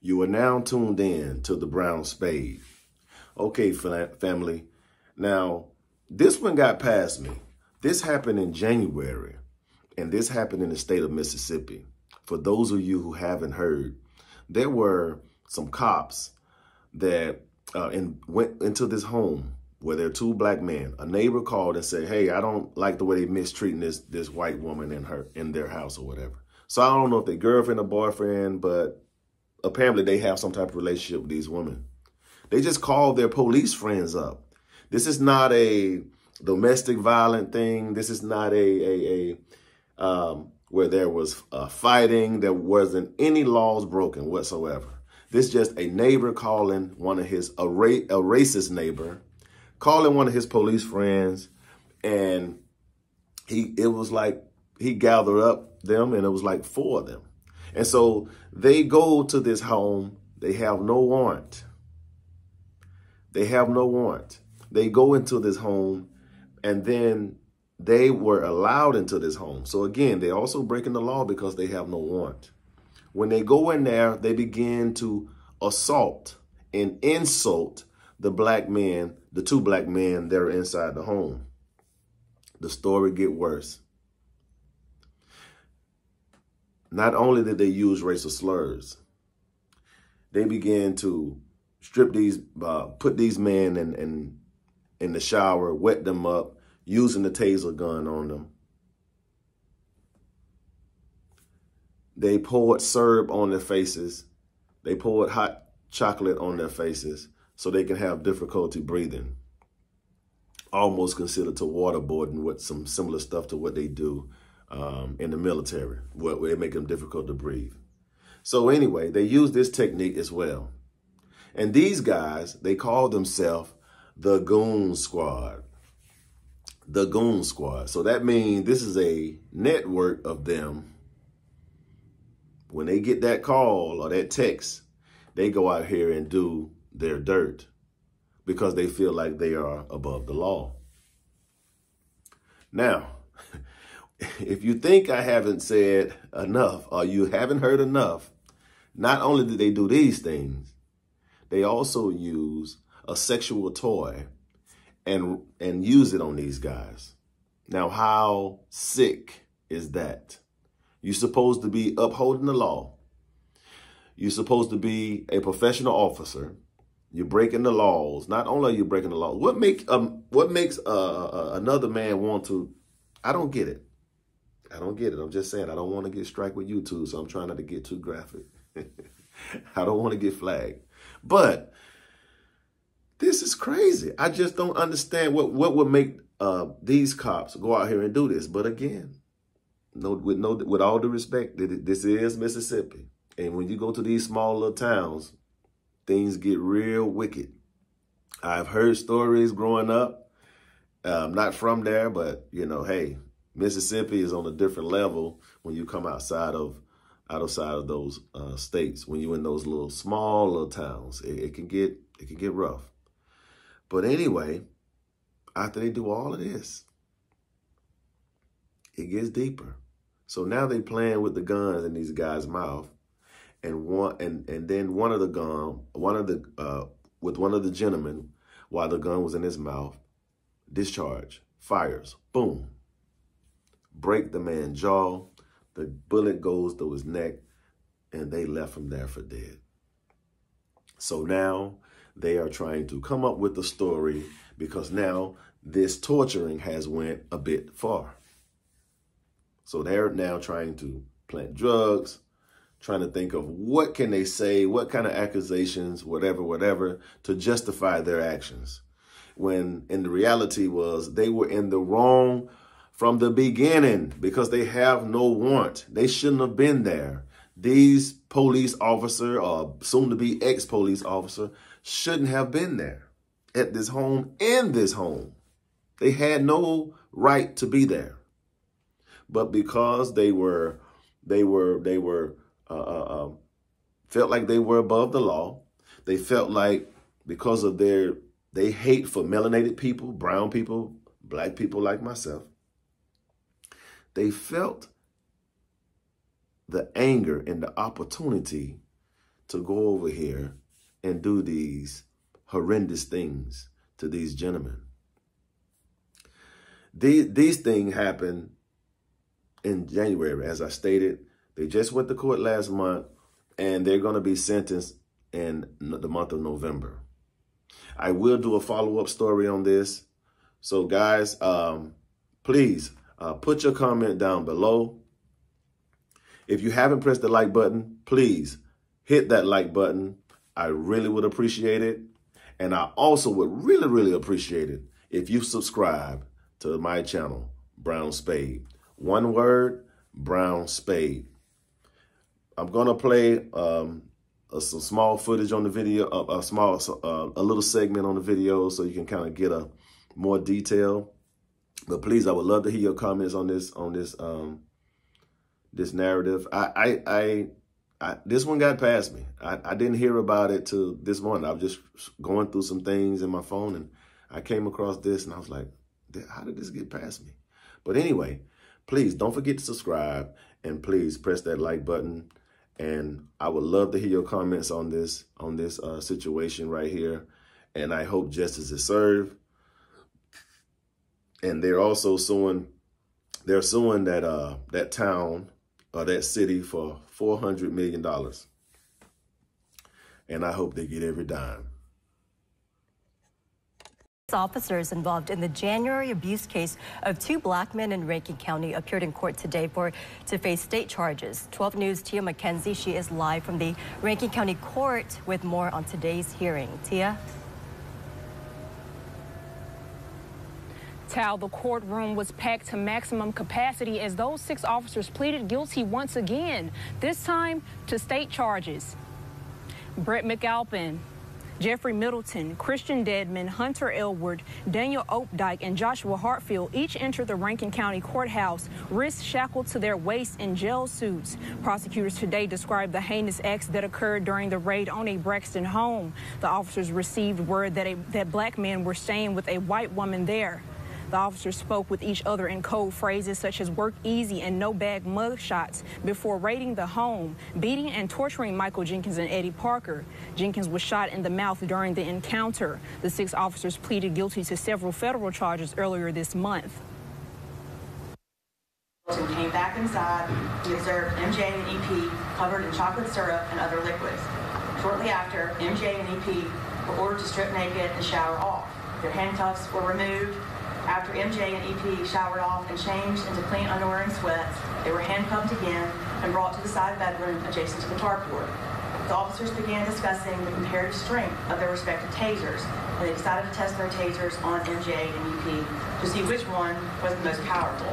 You are now tuned in to the Brown Spade. Okay, family. Now, this one got past me. This happened in January, and this happened in the state of Mississippi. For those of you who haven't heard, there were some cops that went into this home where there are two black men. A neighbor called and said, "Hey, I don't like the way they're mistreating this white woman in their house or whatever." So I don't know if they're girlfriend or boyfriend, but apparently they have some type of relationship with these women. They just called their police friends up. This is not a domestic violent thing. This is not where there was fighting. There wasn't any laws broken whatsoever. This is just a neighbor calling one of his, a racist neighbor, calling one of his police friends. And it was like he gathered up them, and it was like 4 of them. And so they go to this home. They have no warrant. They have no warrant. They go into this home, and then they were allowed into this home. So again, they're also breaking the law because they have no warrant. When they go in there, they begin to assault and insult the black men, the 2 black men that are inside the home. The story get worse. Not only did they use racial slurs, they began to strip these, put these men in the shower, wet them up, using the taser gun on them. They poured syrup on their faces. They poured hot chocolate on their faces so they can have difficulty breathing. Almost considered to waterboarding, with some similar stuff to what they do in the military, where it make them difficult to breathe. So anyway, they use this technique as well. And these guys, they call themselves the Goon Squad. The Goon Squad. So that means this is a network of them. When they get that call or that text, they go out here and do their dirt because they feel like they are above the law. Now, if you think I haven't said enough or you haven't heard enough, not only do they do these things, they also use a sexual toy and use it on these guys. Now, how sick is that? You're supposed to be upholding the law. You're supposed to be a professional officer. You're breaking the laws. Not only are you breaking the law, what makes another man want to? I don't get it. I don't get it. I'm just saying I don't want to get strike with YouTube, so I'm trying not to get too graphic. I don't want to get flagged. But this is crazy. I just don't understand what would make these cops go out here and do this. But again, with all due respect, this is Mississippi. And when you go to these small little towns, things get real wicked. I've heard stories growing up, not from there, but, you know, hey, Mississippi is on a different level when you come outside of those states. When you're in those little small little towns, it can get rough. But anyway, after they do all of this, it gets deeper. So now they playing with the guns in these guys' mouth, and then one of the gentlemen, while the gun was in his mouth, discharge, fires, boom, break the man's jaw. The bullet goes through his neck, and they left him there for dead. So now they are trying to come up with a story because now this torturing has went a bit far. So they're now trying to plant drugs, trying to think of what can they say, what kind of accusations, whatever, to justify their actions. When in the reality was they were in the wrong from the beginning because they have no warrant. They shouldn't have been there. These police officer or soon to be ex-police officer shouldn't have been there at this home, in this home. They had no right to be there. But because they felt like they were above the law. They felt like because of they hate for melanated people, brown people, black people like myself. They felt the anger and the opportunity to go over here and do these horrendous things to these gentlemen. These things happened in January, as I stated. They just went to court last month, and they're going to be sentenced in the month of November. I will do a follow-up story on this. So, guys, please put your comment down below. If you haven't pressed the like button, please hit that like button. I really would appreciate it. And I also would really, really appreciate it if you subscribe to my channel, Brown Spade. One word, Brown Spade. I'm going to play some small footage on the video, a little segment on the video so you can kind of get a more detail. But please, I would love to hear your comments on this this narrative. This one got past me. I didn't hear about it till this morning. I was just going through some things in my phone, and I came across this, and I was like, how did this get past me? But anyway, please don't forget to subscribe, and please press that like button. And I would love to hear your comments on this situation right here. And I hope justice is served. And they're also suing that town or that city for $400 million. And I hope they get every dime. Officers involved in the January abuse case of 2 black men in Rankin County appeared in court today to face state charges. 12 News' Tia McKenzie, she is live from the Rankin County Court with more on today's hearing. Tia? Tal, the courtroom was packed to maximum capacity as those 6 officers pleaded guilty once again, this time to state charges. Brett McAlpin, Jeffrey Middleton, Christian Dedman, Hunter Elward, Daniel Opdyke, and Joshua Hartfield each entered the Rankin County Courthouse, wrists shackled to their waists in jail suits. Prosecutors today described the heinous acts that occurred during the raid on a Braxton home. The officers received word that black men were staying with a white woman there. The officers spoke with each other in code phrases such as work easy and no bag mugshots before raiding the home, beating and torturing Michael Jenkins and Eddie Parker. Jenkins was shot in the mouth during the encounter. The 6 officers pleaded guilty to several federal charges earlier this month. Came back inside. He observed MJ and EP covered in chocolate syrup and other liquids. Shortly after, MJ and EP were ordered to strip naked and shower off. Their handcuffs were removed. After MJ and EP showered off and changed into clean underwear and sweats, they were handcuffed again and brought to the side bedroom adjacent to the carport. The officers began discussing the comparative strength of their respective tasers, and they decided to test their tasers on MJ and EP to see which one was the most powerful.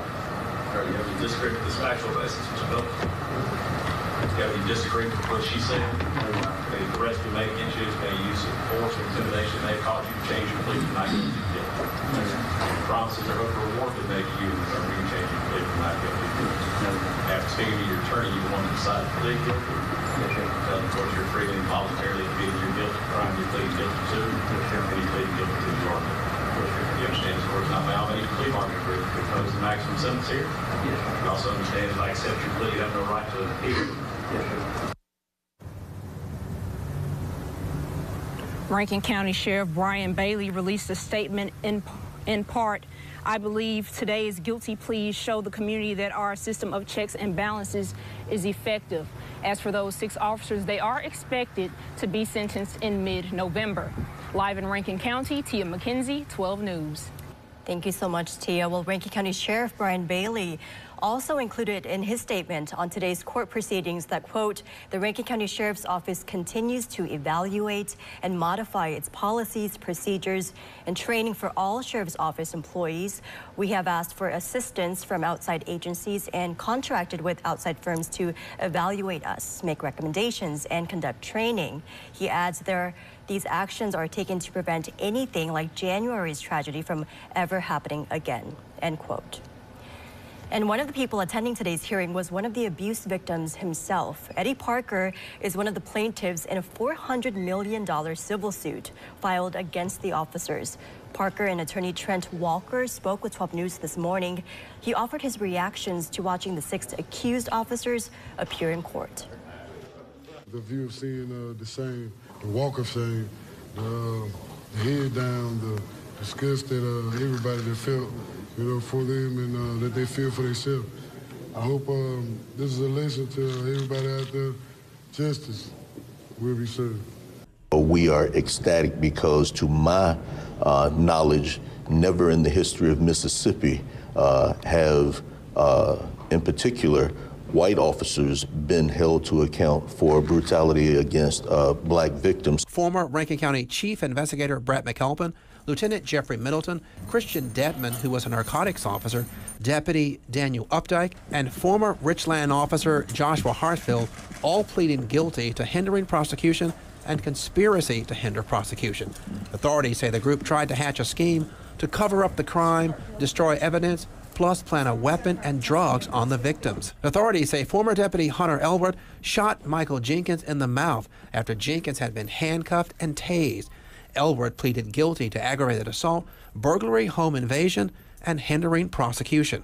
You have to disagree with this factual basis, Mr. Bill? You disagree with what she said? The arrest we made against you is by use of force or intimidation. They caused you to change your plea from not guilty to guilty. Promises are hope for reward that make you in return you change your plea from not guilty to guilty. After speaking to your attorney, you want to decide to plead guilty. Tell the court you're freely and voluntarily admitting your guilty to crime you're pleading guilty to, and you plead guilty to the argument. You understand the court's not bound by any plea bargain agreement to impose the maximum sentence here. You also understand if I accept your plea, you have no right to appeal. Rankin County Sheriff Brian Bailey released a statement in part, I believe today's guilty pleas show the community that our system of checks and balances is effective. As for those 6 officers, they are expected to be sentenced in mid-November. Live in Rankin County, Tia McKenzie, 12 News. Thank you so much, Tia. Well, Rankin County Sheriff Brian Bailey also included in his statement on today's court proceedings that, quote, the Rankin County Sheriff's Office continues to evaluate and modify its policies, procedures, and training for all Sheriff's Office employees. We have asked for assistance from outside agencies and contracted with outside firms to evaluate us, make recommendations, and conduct training. He adds these actions are taken to prevent anything like January's tragedy from ever happening again, end quote. And one of the people attending today's hearing was one of the abuse victims himself. Eddie Parker is one of the plaintiffs in a $400 million civil suit filed against the officers. Parker and attorney Trent Walker spoke with 12 News this morning. He offered his reactions to watching the 6 accused officers appear in court. the view of seeing the shame, the walk of shame, the head down, the disgust that everybody that felt, for them and that they feel for themselves. I hope this is a lesson to everybody out there. Justice will be served. We are ecstatic because, to my knowledge, never in the history of Mississippi have, in particular, white officers been held to account for brutality against black victims. Former Rankin County Chief Investigator Brett McAlpin, Lieutenant Jeffrey Middleton, Christian Detman, who was a narcotics officer, Deputy Daniel Updike, and former Richland officer Joshua Hartfield all pleading guilty to hindering prosecution and conspiracy to hinder prosecution. Authorities say the group tried to hatch a scheme to cover up the crime, destroy evidence, plus plan a weapon and drugs on the victims. Authorities say former Deputy Hunter Elbert shot Michael Jenkins in the mouth after Jenkins had been handcuffed and tased. Elbert pleaded guilty to aggravated assault, burglary, home invasion, and hindering prosecution.